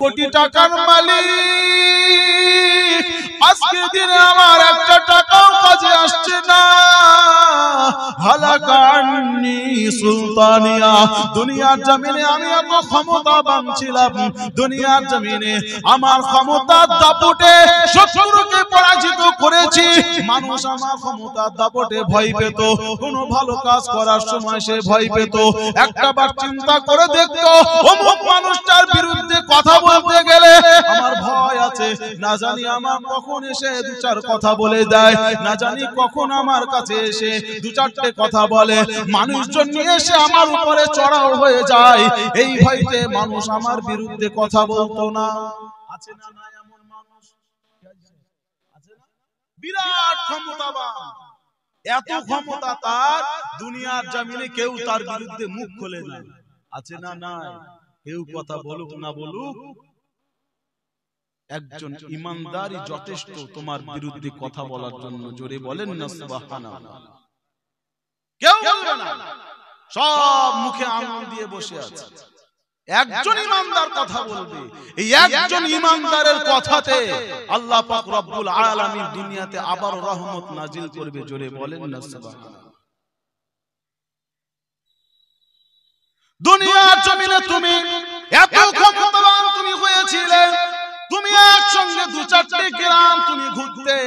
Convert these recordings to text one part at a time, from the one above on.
কোটি টাকার মালিক, আজকে দিনে আমার একটা টাকাও কাজে আসছে না। হালাকান্নি সুলতানিয়া, দুনিয়ার জমিনে আমি এত ক্ষমতাবান ছিলাম, দুনিয়ার জমিনে আমার ক্ষমতার দাপটে শত্রুকে পরাজিত করেছি। মানুষ আমার ক্ষমতার দাপটে ভয় পেত, কোনো ভালো কাজ করার সময় সে ভয় পেত। একটাবার চিন্তা করে দেখতো অমুক মানুষটার বিরুদ্ধে কথা বলতে গেলে আমার ভয় আছে, না জানি আমার কখন এসে দু চার কথা বলে দেয়, না জানি কখন আমার কাছে এসে দু চারটে কথা বলে, মানুষজন নিয়ে এসে আমার উপরে চড়াও হয়ে যায়। এই ভয়তে মানুষ আমার বিরুদ্ধে কথা বলতো না। আছে না না এমন মানুষ? আছে না? বিরাট ক্ষমতাবান, এত ক্ষমতা তার, দুনিয়ার জমিনে কেউ তার বিরুদ্ধে মুখ খোলে না। আছে না নাই? কেউ কথা বলুক না বলুক, একজন ইমানদারই যথেষ্ট তোমার বিরুদ্ধে কথা বলার জন্য। জোরে বলেন না সুবহানাল্লাহ। কেউ বলবে না, সব মুখে আঙুল দিয়ে বসে আছে। একজন ইমানদার কথা বলবে, এই একজন ইমানদারের কথাতে আল্লাহ পাক রব্বুল আলামিন দুনিয়াতে আবার রহমত নাজিল করবে। জোরে বলেন না সুবহানাল্লাহ। দুনিয়ার জমিনে তুমি এত ক্ষমতাবান তুমি হয়েছিলে, তুমি একসঙ্গে দু চারটে গ্রাম তুমি ঘুরতে,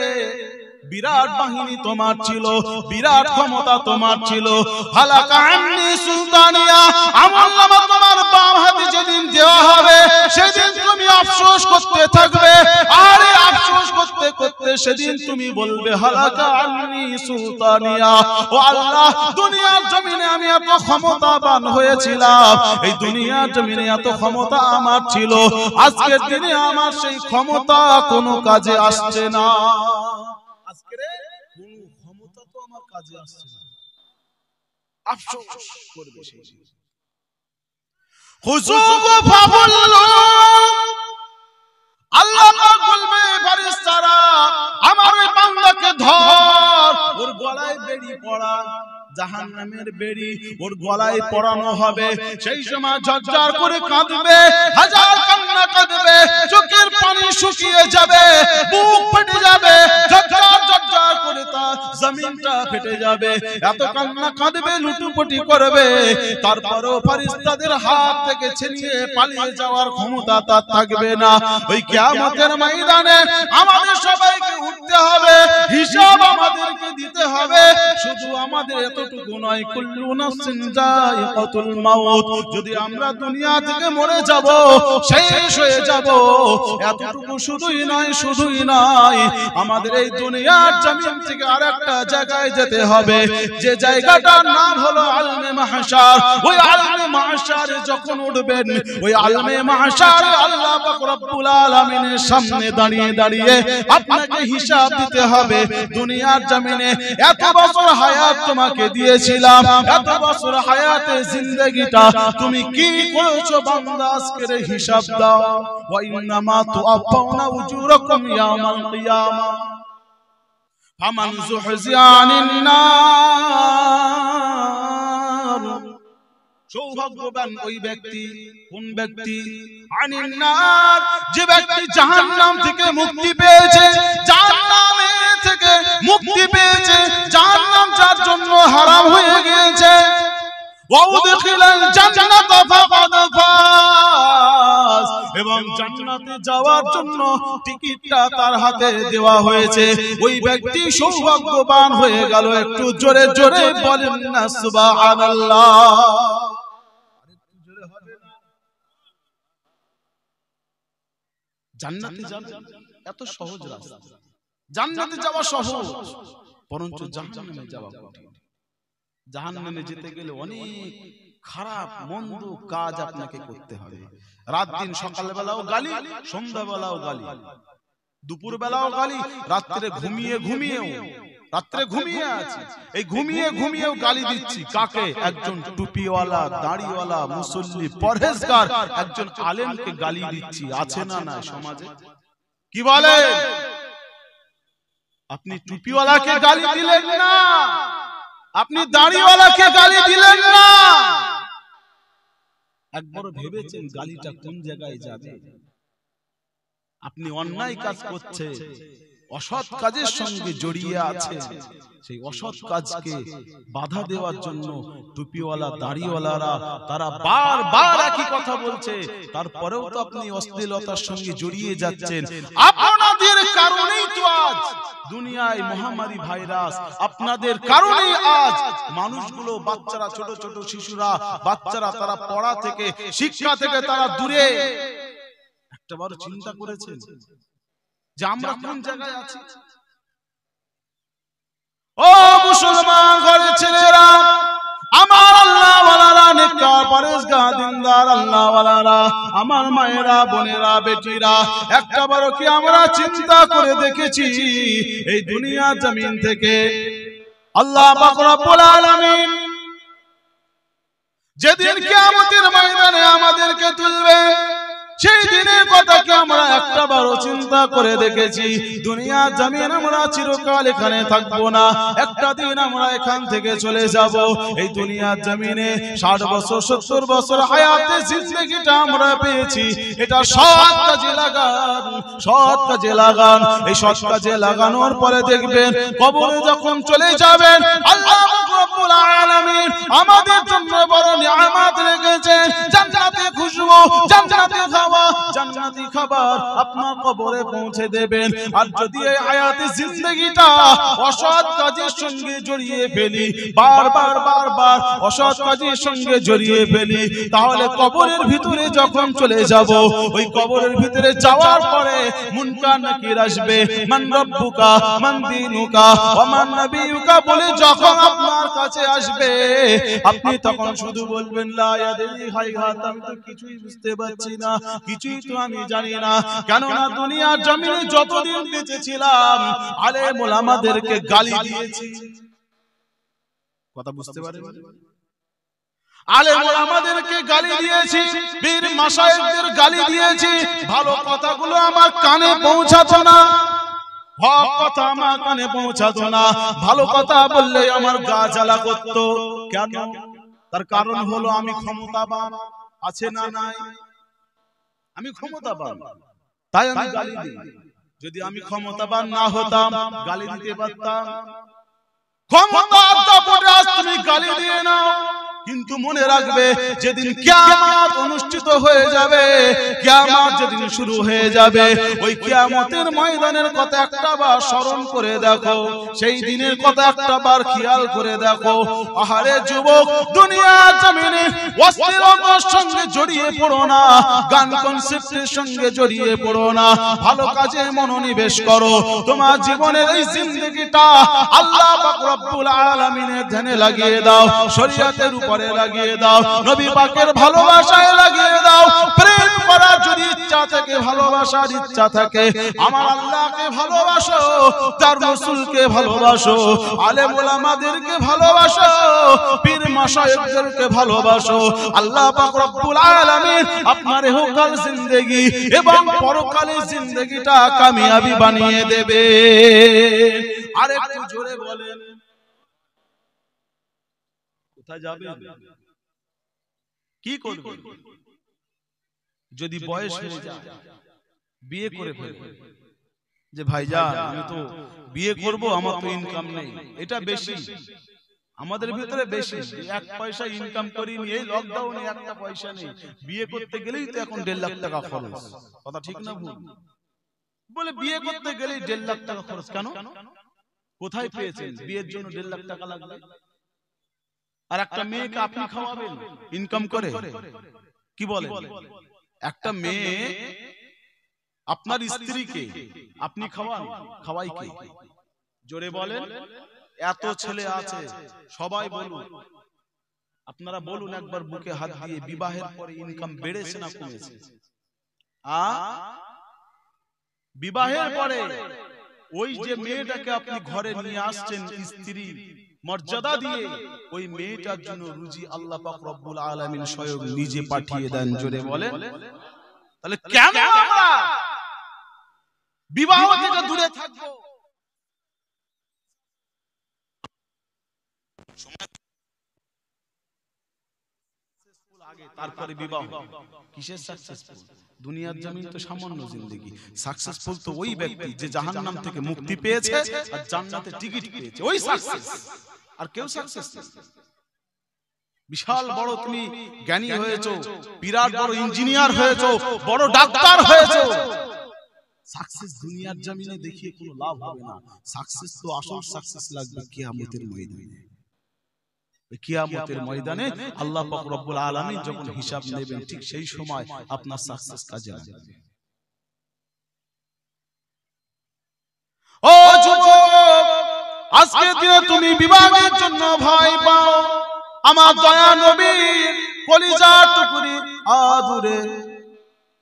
বিরাট বাহিনী তোমার ছিল, বিরাট ক্ষমতা তোমার ছিল। হালাকা আন্নি সুলতানিয়া, আমলনামা তোমার বাম হাতে যেদিন দেওয়া হবে সেদিন তুমি আফসোস করতে থাকবে, আর এই আফসোস করতে করতে সেদিন তুমি বলবে হালাকা আন্নি সুলতানিয়া, ও আল্লাহ দুনিয়ার জমিনে আমি এত ক্ষমতাবান হয়েছিলাম, এই দুনিয়ার জমিনে এত ক্ষমতা আমার ছিল, আজকের দিনে আমার সেই ক্ষমতা কোনো কাজে আসছে না। আজকে কোন ক্ষমতা তো আমার কাজে আসছে না, আফসোস করবে সেই। খুশুগু ফাবুল্লু, আল্লাহ পাক বলবে ফেরেশতারা আমার ওই বান্দাকে ধর, ওর গলায় বেড়ি পড়া, জাহান্নামের বেড়ি ওর গলায় পরানো হবে। সেই সময় ঝরঝর করে কাঁদবে, হাজার কান্না কাঁদবে, চোখের পানি শুকিয়ে যাবে, বুক ফেটে যাবে, ঝরঝর ঝরঝর করে তার জমিনটা ফেটে যাবে, এত কান্না কাঁদবে, লুটুপুটি করবে। তারপরও ফেরেশতাদের হাত থেকে ছিনিয়ে পালিয়ে যাওয়ার ক্ষমতা তার থাকবে না। ওই কিয়ামতের ময়দানে আমাদের সবাইকে উঠতে হবে, হিসাব আমাদেরকে দিতে হবে। শুধু আমাদের এতটুকু নয়, কুল্লু নাফসিন যায়িকাতুল মাউত, যদি আমরা দুনিয়া থেকে মরে যাব, শেষ হয়ে যাব, এতটুকু শুধুই নয়, শুধুই নয়, আমাদের এই দুনিয়ার জমিন থেকে আরেকটা জায়গায় যেতে হবে, যে জায়গাটার নাম হলো আলমে মাহশার। ওই আলমে মাহশারে যখন উঠবেন, ওই আলমে মাহশারে আল্লাহ পাক রব্বুল আলামিনের সামনে দাঁড়িয়ে দাঁড়িয়ে আপনাকে হিসাব দিতে হবে। দুনিয়ার জমিনে এত বছর হায়াত তোমাকে দিয়েছিলাম, এত বছর হায়াতে জিন্দেগিটা তুমি কি করেছো বান্দা, আজকের হিসাব দাও। ওয়া ইন্নামা তুআফাউনা উজুরাকুম ইয়াওমাল কিয়ামা ফামান যুহজিয়া আনিন নার, সৌভাগ্যবান ওই ব্যক্তি, কোন ব্যক্তি? আনিন নার, যে ব্যক্তি জাহান্নাম থেকে মুক্তি পেয়েছে, জাহান্নামে থেকে মুক্তি পেয়েছে, জাহান্নাম যার জন্য হারাম হয়ে গিয়েছে। ওয়া উদখিলাল জান্নাতা ফাকাদ ফাজ, এবং জান্নাতে যাওয়ার জন্য টিকিটটা তার হাতে দেওয়া হয়েছে, ওই ব্যক্তি সৌভাগ্যবান হয়ে গেল। একটু জোরে জোরে বলেন না সুবহানাল্লাহ। জান্নাতে যাবে এত সহজ রাস্তা, জান্নাতে যাওয়া সহজ, বরঞ্চ জাহান্নামে যাওয়া কঠিন। জাহান্নামে যেতে গেলে অনেক খারাপ মন্দ কাজ আপনাকে করতে হবে। রাত দিন, সকালবেলাও গালি, সন্ধ্যাবেলাও গালি, দুপুর বেলাও গালি, রাত্রে ঘুমিয়ে ঘুমিয়েও, রাত্রে ঘুমিয়ে আছে, এই ঘুমিয়ে ঘুমিয়েও গালি দিচ্ছি। কাকে? একজন টুপিওয়ালা, দাড়িওয়ালা, মুসল্লি, পরহেজগার একজন আলেমকে গালি দিচ্ছি। আছে না না সমাজে? কি বলে? আপনি টুপিওয়ালাকে গালি দিলেন না, আপনি দাড়িওয়ালাকে গালি দিলেন না, একবার ভেবেছেন গালিটা কোন জায়গায় যাবে? আপনি অন্যায় কাজ করছেন, অসৎ কাজের সঙ্গে জড়িয়ে আছে, সেই অসৎ কাজকে বাধা দেওয়ার জন্য টুপিওয়ালা দাড়িওয়ালারা তারা বারবার একই কথা বলছে, তারপরেও তো আপনি অশ্লীলতার সঙ্গে জড়িয়ে যাচ্ছেন। আপনাদের কারণেই তো আজ দুনিয়ায় মহামারী ভাইরাস, আপনাদের কারণেই আজ মানুষগুলো, বাচ্চারা, ছোট ছোট শিশুরা, বাচ্চারা তারা পড়া থেকে, শিক্ষা থেকে তারা দূরে। একটাবার চিন্তা করেছেন যে আমরা কোন জায়গায় আছি? ও মুসলমান ঘরের ছেলেরা, আমার আল্লাহ ওয়ালারা, নেককার পরেজগার দিনদার আল্লাহ ওয়ালারা, আমার মায়েরা, বোনেরা, বেটিরা, একটাবারও কি আমরা চিন্তা করে দেখেছি এই দুনিয়া জমিন থেকে আল্লাহ পাক রব্বুল আলামিন যেদিন কিয়ামতের ময়দানে আমাদেরকে তুলবে, সেই দিনের কথা কি আমরা একটাবারও চিন্তা করে দেখেছি? দুনিয়া জমিন আমরা চিরকাল এখানে থাকবো না, একটা দিন আমরা এখান থেকে চলে যাব। এই দুনিয়া জমিনে 60 বছর 70 বছর হায়াতে জিন্দেগিটা আমরা পেয়েছি, এটা সৎ কাজে লাগান, সৎ কাজে লাগান। এই সৎ কাজে লাগানোর পরে দেখবেন কবরে যখন চলে যাবেন, আল্লাহ রব্বুল আলামিন আমাদের জন্য বড় নিয়ামত রেখেছেন, জান্নাতে খুশবু, জান্নাতে জান্নাতি খাবার আপনার কবরে পৌঁছে দেবেন। আর যদি এই হায়াতে জিন্দেগিটা অসৎ কাজের সঙ্গে জড়িয়ে ফেলি, বারবার বারবার অসৎ কাজের সঙ্গে জড়িয়ে ফেলি, তাহলে কবরের ভিতরে যখন চলে যাব, ওই কবরের ভিতরে যাওয়ার পরে মুনকার নাকির আসবে, মান রব্বুকা, মান দীনুকা, ওয়া মান নবিয়ুকা বলে যখন আপনার কাছে আসবে, আপনি তখন শুধু বলবেন লা ইয়াদরি হাইহাত, আমি তো কিছুই বুঝতে পারছি না, কিছুই তো আমি জানি না। কেননা দুনিয়ার জমিনে যতদিন বেঁচেছিলাম আলেম ওলামাদেরকে গালি দিয়েছি। কথা বুঝতে পারেন? আলেম ওলামাদেরকে গালি দিয়েছি, পীর মাশায়েখদের গালি দিয়েছি, ভালো কথাগুলো আমার কানে পৌঁছাতো না, হক কথা আমার কানে পৌঁছাতো না, ভালো কথা বললে আমার গা জ্বালা করতো। কেন? তার কারণ হলো আমি ক্ষমতাবান, আছে না নাই? আমি ক্ষমতাবান, তাই আমি গালি দিই। যদি আমি ক্ষমতাবান না হতাম গালি দিতে পারতাম? ক্ষমতার দাপটে আজ তুমি গালি দিয়ে নাও, কিন্তু মনে রাখবে যেদিন কিয়ামত অনুষ্ঠিত হয়ে যাবে, কিয়ামত যেদিন শুরু হয়ে যাবে, ওই কিয়ামতের ময়দানের কথা একটাবার স্মরণ করে দেখো, সেই দিনের কথা একটাবার খেয়াল করে দেখো। আহারে যুবক, দুনিয়ার জমিনে অশ্লীলতার সঙ্গে জড়িয়ে পড়ো না, গান কনসেপ্টের সঙ্গে জড়িয়ে পড়ো না, ভালো কাজে মনোনিবেশ করো। তোমার জীবনের এই জিন্দেগিটা আল্লাহ পাক রব্বুল আলামিনের ধ্যানে লাগিয়ে দাও, শরীয়তের উপরে লাগিয়ে দাও, নবী পাকের ভালোবাসায় লাগিয়ে দাও। প্রেম করার যদি ইচ্ছা থাকে, ভালোবাসার ইচ্ছা থাকে, আমার আল্লাহকে ভালোবাসো, তার রাসূলকে ভালোবাসো, আলেম ওলামাদেরকে ভালোবাসো, পীর মাশায়েখদেরকে ভালোবাসো। আল্লাহ পাক রব্বুল আলামিন আপনার ইহকাল জিন্দেগি এবং পরকালের জিন্দেগিটা কামিয়াবি বানিয়ে দেবে। আরেকটু জোরে বলেন, কোথায় যাবেন? কি করবেন? যদি বয়স হয়ে যায়, বিয়ে করে ফেলবেন, যে ভাইজান আমি তো বিয়ে করব, আমার তো ইনকাম নেই, এটা বেশি আমাদের ভিতরে বেশি, 1 পয়সা ইনকাম করি নি, এই লকডাউনে 1টা পয়সা নেই, বিয়ে করতে গেলেই তো এখন 1.5 লাখ টাকা খরচ। কথা ঠিক না ভুল? বলে বিয়ে করতে গেলেই 1.5 লাখ টাকা খরচ। কেন? কোথায় পেয়েছেন বিয়ের জন্য 1.5 লাখ টাকা লাগবে? আর একটা মেয়েকে আপনি খাওয়াবেন ইনকাম করে? কি বলেন? একটা মেয়ে আপনার স্ত্রীকে আপনি খাওয়ান, খাওয়াই কে? জোরে বলেন। এত ছেলে আছে, সবাই বলুন, আপনারা বলুন একবার বুকে হাত দিয়ে, বিবাহের পরে ইনকাম বেড়েছে না কমেছে? বিবাহের পরে ওই যে মেয়েটাকে আপনি ঘরে নিয়ে আসছেন স্ত্রী মর্যাদা দিয়ে, ওই মেয়েটার জন্য রুজি আল্লাহ পাক রব্বুল আলামিন স্বয়ং নিজে পাঠিয়ে দেন। জোরে বলেন। তাহলে কেন আমরা বিবাহ থেকে দূরে থাকবো? তারপরে বিবাহ। কিসের সাকসেসফুল? দুনিয়ার জমিন তো সামান্য জিন্দেগি। সাকসেসফুল তো ওই ব্যক্তি যে জাহান্নাম থেকে মুক্তি পেয়েছে আর জান্নাতে টিকিট পেয়েছে, ওই সাকসেস। আর কেউ সাকসেস না। বিশাল বড় তুমি জ্ঞানী হয়েছো, বিরাট বড় ইঞ্জিনিয়ার হয়েছো, বড় ডাক্তার হয়েছো, সাকসেস দুনিয়ার জমিনে দেখিয়ে কোনো লাভ হবে না। সাকসেস তো আসল সাকসেস লাগবে কিয়ামতের ময়দানে। কিয়ামতের ময়দানে আল্লাহ পাক রব্বুল আলামিন যখন হিসাব নেবেন, ঠিক সেই সময় আপনার সাকসেস কাজে লাগবে। ও যুবক, আজকে দিনে তুমি বিবাহের জন্য ভয় পাও, আমার দয়া নবীর কলিজার টুকরি আদুরে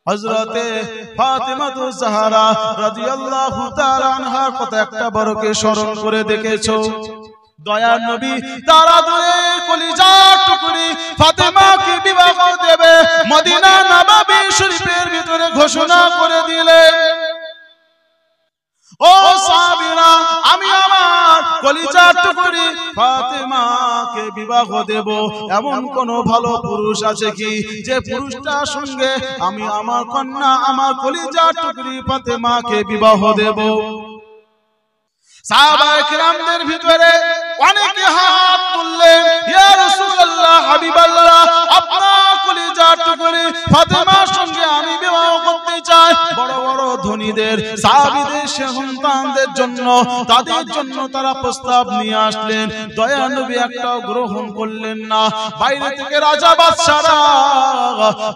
হযরতে ফাতেমা জাহরা রাদিয়াল্লাহু তাআলা আনহার কথা একটা বড়কে স্মরণ করে দেখেছো? দয়ার নবী তার আদরের কলিজার টুকরি ফাতেমাকে বিবাহ দেবে মদিনা নববী শরীফের ভিতরে ঘোষণা করে দিলেন, ও সাহাবীরা, আমি আমার কলিজার টুকরি ফাতেমাকে বিবাহ দেব। এমন কোন ভালো পুরুষ আছে কি যে পুরুষটার সঙ্গে আমি আমার কন্যা, আমার কলিজার টুকরি ফাতেমাকে বিবাহ দেব? সাহাবায়ে কিরামদের ভিতরে অনেকে হাত তুললেন, ইয়া রাসূলুল্লাহ, হাবিবাল্লাহ, আপনার কলিজার টুকরি ফাতেমার সঙ্গে আমি বিবাহ করতে চাই। বড় বড় ধনীদের সাহাবীদের সন্তানদের জন্য, তাদের জন্য তারা প্রস্তাব নিয়ে আসলেন। দয়া নবী একটাও গ্রহণ করলেন না। বাইরে থেকে রাজা বাদশারা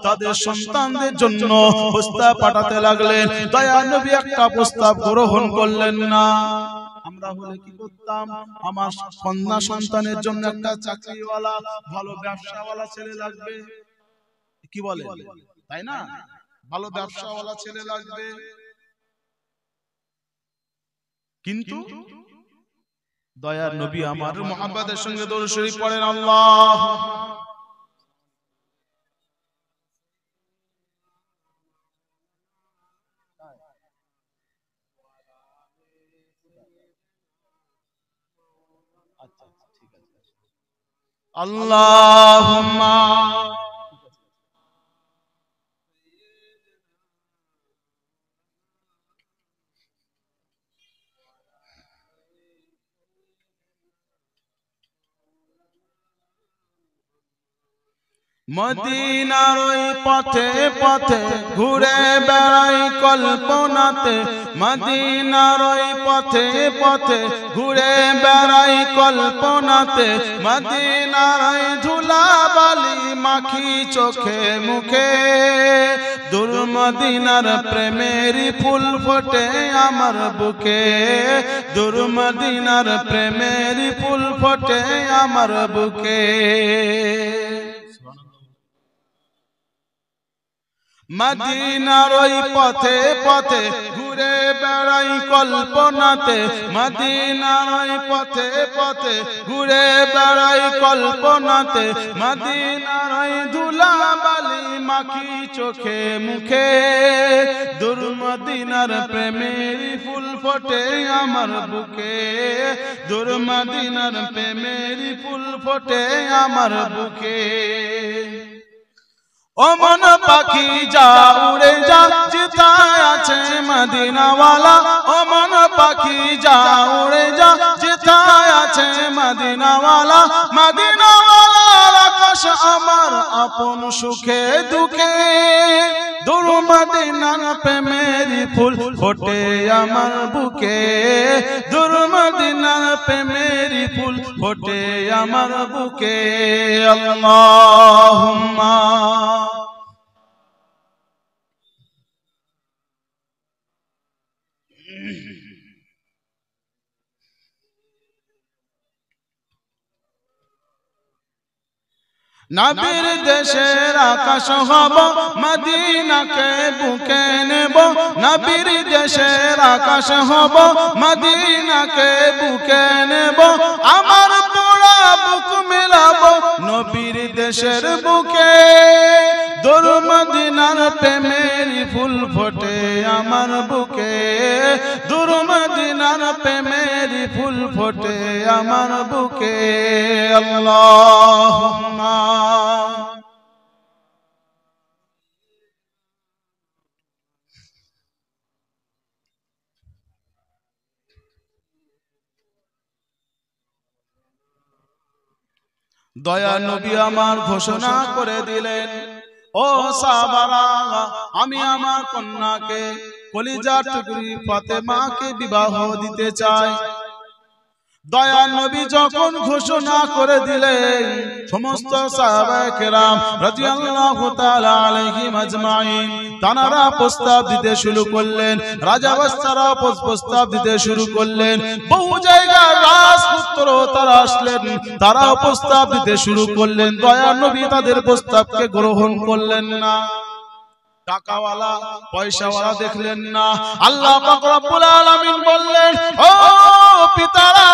তাদের সন্তানদের জন্য প্রস্তাব পাঠাতে লাগলেন। দয়া নবী একটা প্রস্তাব গ্রহণ করলেন না। আমরা হলে কি করতাম? আমার কন্যা সন্তানের জন্য একটা চাকরিওয়ালা, ভালো ব্যবসাওয়ালা ছেলে লাগবে, কি বলে, তাই না? ভালো ব্যবসাওয়ালা ছেলে লাগবে। কিন্তু দয়ার নবী আমার মুহাম্মদের সঙ্গে দরুদ শরীফ পড়েন, আল্লাহ আল্লাহুম্মা মদিনার ওই পথে পথে ঘুরে বেড়াই কল্পনাতে, মদিনার ওই পথে পথে ঘুরে বেড়াই কল্পনাতে, মদিনার ওই ধুলা বালি মাখি চোখে মুখে, দূর মদিনার প্রেমের ফুল ফোটে আমার বুকে, দূর মদিনার প্রেমের ফুল ফোটে আমার বুকে। মদিনার ওই পথে পথে ঘুরে বেড়াই কল্পনাতে, মদিনার ওই পথে পথে ঘুরে বেড়াই কল্পনাতে, মদিনার ওই ধুলা বালি মাখি চোখে মুখে, দূর মদিনার প্রেমের ফুল ফোটে আমার বুকে, দূর মদিনার প্রেমের ফুল ফোটে আমার বুকে। ও মন পাখি যা উড়ে যা, যেথায় আছে মদিনাওয়ালা, ও মন পাখি যা উড়ে যা, যেথায় আছে মদিনাওয়ালা, মদিনাওয়ালার আকাশ আমার আপন সুখে দুঃখে, দূর মদিনার প্রেমের ফুল ফোটে আমার বুকে, দূর মদিনার প্রেমের ফুল ফোটে আমার বুকে। আল্লাহুম্মা নবীর দেশের আকাশ হব, মদিনাকে বুকে নেব, নবীর দেশের আকাশ হব, মদিনাকে বুকে নেব, আমার পোড়া বুক মেলাবো নবীর দেশের বুকে, দূর মদিনার প্রেমের ফুল ফোটে আমার বুকে, দূর মদিনার প্রেমের ফুল ফোটে আমার বুকে। আল্লাহুম্মা দয়া নবী আমার ঘোষণা করে দিলেন, ও সাহাবারা, আমি আমার কন্যাকে কলিজার টুকরি ফাতেমাকে বিবাহ দিতে চাই। দয়া নবী যখন ঘোষণা করে দিলেন, সমস্ত সাহাবায়ে কেরাম রাদিয়াল্লাহু তাআলা আলাইহিম আজমাইন তারা প্রস্তাব দিতে শুরু করলেন, রাজা বাদশারা প্রস্তাব দিতে শুরু করলেন। বহু জায়গায় রাজপুত্র তারা আসলেন, তারা প্রস্তাব দিতে শুরু করলেন। দয়া নবী তাদের প্রস্তাবকে গ্রহণ করলেন না। টাকাওয়ালা পয়সাওয়ালা দেখলেন না। আল্লাহ পাক রব্বুল আলামিন বললেন, ও পিতারা,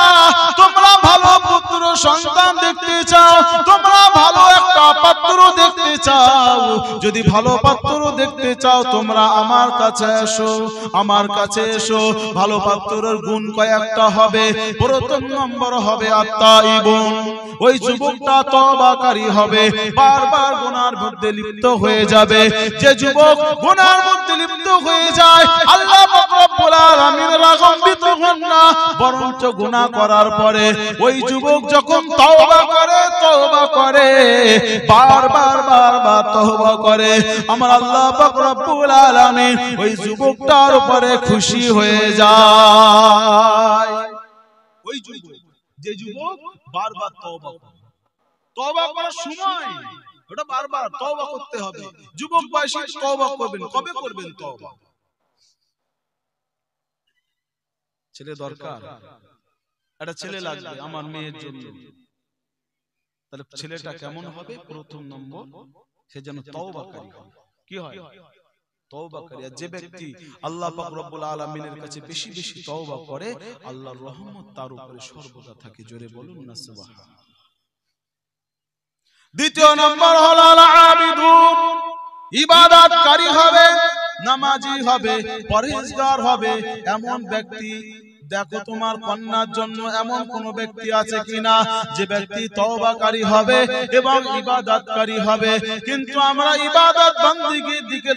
তোমরা ভালো পুত্র সন্তান দেখতে চাও, তোমরা ভালো একটা পাত্র দেখতে চাও, যদি ভালো পাত্র দেখতে চাও তোমরা আমার কাছে এসো, আমার কাছে এসো। ভালো পাত্রের গুণ কয়েকটা হবে। প্রথম নম্বর হবে আত-তাইবুন, ওই যুবকটা তওবাকারী হবে, বারবার গুনার মধ্যে লিপ্ত হয়ে যাবে। যে যুবক গুনার মধ্যে লিপ্ত হয়ে যায়, আল্লাহ পাক রব্বুল আলামিন রাগান্বিত হন না, বরঞ্চ গুনাহ করার পরে ওই যুবক যখন তওবা করে বারবার তওবা করে, আমার আল্লাহ পাক রব্বুল আলামিন ওই যুবকটার উপরে খুশি হয়ে যায়। ওই যুবক, যে যুবক বারবার তওবা করে, তওবা করার সময় ওটা বারবার তওবা করতে হবে। যুবক বয়সে তওবা করবেন, কবে করবেন তওবা? ছেলে দরকার, একটা ছেলে লাগবে আমার মেয়ের জন্য, তাহলে ছেলেটা কেমন হবে? প্রথম নম্বর, সে যেন তওবাকারী হয়। কি হয়? তওবাকারী। আর যে ব্যক্তি আল্লাহ পাক রব্বুল আলামিনের কাছে বেশি বেশি তওবা করে, আল্লাহর রহমত তার উপরে সর্বদা থাকে। জোরে বলুন না সুবহানাল্লাহ। দ্বিতীয় নম্বর হলো আল-আবিদুন, ইবাদতকারী হবে, নামাজি হবে, পরহেজগার হবে। এমন ব্যক্তি, দেখো তোমার কন্যার জন্য এমন কোন ব্যক্তি আছে কিনা যে ব্যক্তি তওবাকারী হবে এবং ইবাদতকারী হবে। কিন্তু আমরা ইবাদত বন্দেগীর দিকে